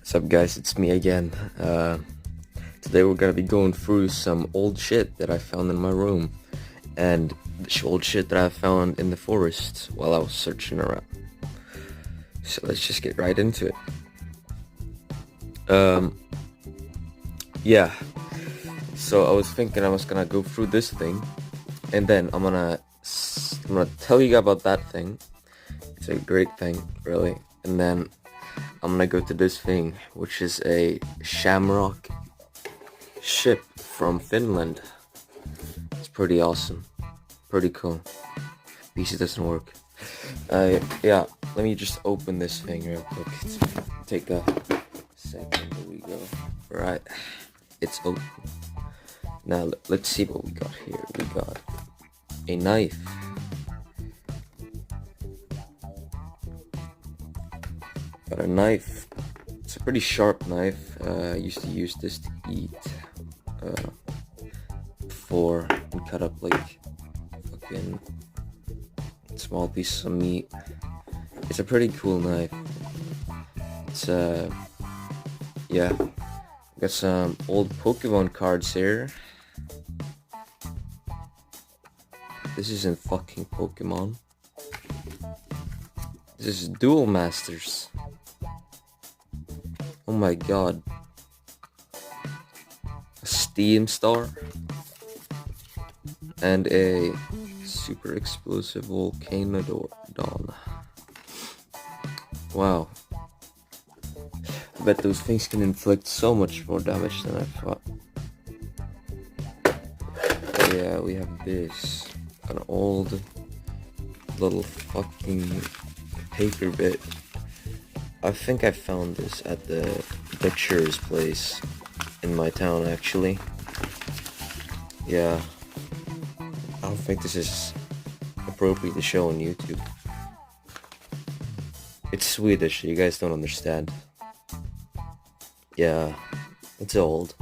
What's up, guys? It's me again. Today we're gonna be going through some old shit that I found in my room and the old shit that I found in the forest while I was searching around. So let's just get right into it. Yeah. So I was thinking I was gonna go through this thing, and then I'm gonna tell you about that thing. It's a great thing, really, and then I'm gonna go to this thing, which is a shamrock ship from Finland. It's pretty awesome, pretty cool. PC doesn't work. Yeah, let me just open this thing real quick. Take a second. There we go. Right, it's open. Now let's see what we got here. We got a knife. Got a knife. It's a pretty sharp knife. I used to use this to eat before and cut up like fucking small pieces of meat. It's a pretty cool knife. It's yeah. Got some old Pokemon cards here. This isn't fucking Pokemon. This is Duel Masters. Oh my god. A Steam Star. And a super explosive Volcanodon. Wow. I bet those things can inflict so much more damage than I thought. Yeah, we have this. An old little fucking paper bit. I think I found this at the butcher's place in my town, actually. Yeah. I don't think this is appropriate to show on YouTube. It's Swedish, you guys don't understand. Yeah, it's old.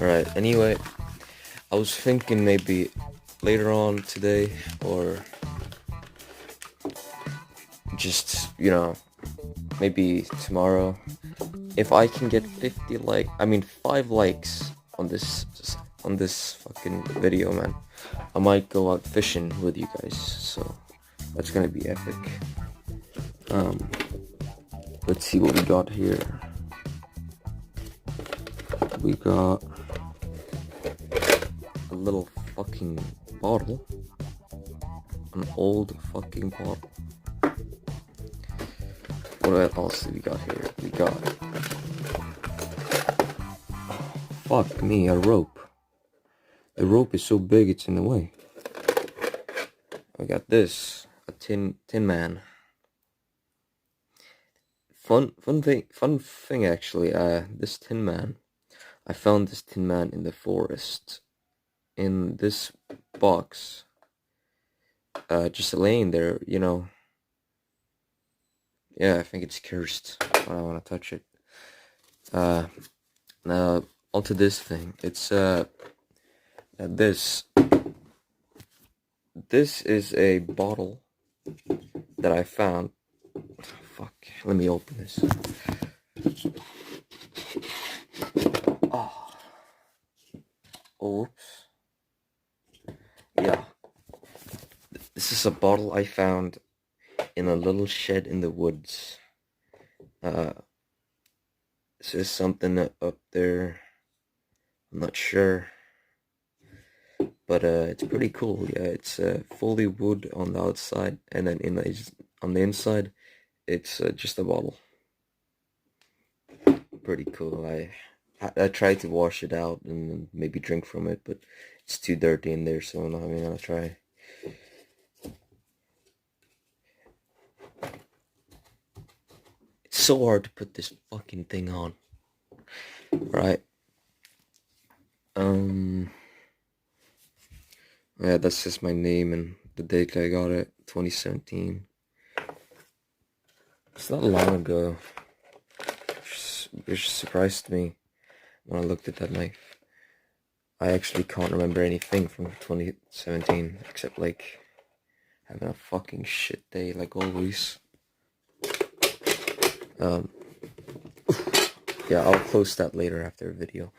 Alright, anyway, I was thinking maybe later on today, or just, maybe tomorrow, if I can get 5 likes on this fucking video, man, I might go out fishing with you guys, so that's gonna be epic. Let's see what we got here. We got a little fucking bottle. An old fucking bottle. What else do we got here? We got... Fuck me, a rope. The rope is so big it's in the way. I got this. A tin man. Fun thing actually, this tin man. I found this tin man in the forest. In this box. Just laying there, Yeah, I think it's cursed. I don't want to touch it. Now, onto this thing. It's, this is a bottle that I found. Fuck, let me open this. Oh. Oops. Yeah. This is a bottle I found in a little shed in the woods. Says something up there. I'm not sure. But it's pretty cool. Yeah, it's fully wood on the outside, and then on the inside, it's just a bottle. Pretty cool. I tried to wash it out and maybe drink from it, but it's too dirty in there, so I'm not even gonna try. It's so hard to put this fucking thing on. Right. Yeah, that's just my name and the date I got it, 2017. It's not long ago. Which surprised me when I looked at that knife. I actually can't remember anything from 2017 except like having a fucking shit day like always. Yeah, I'll post that later after a video.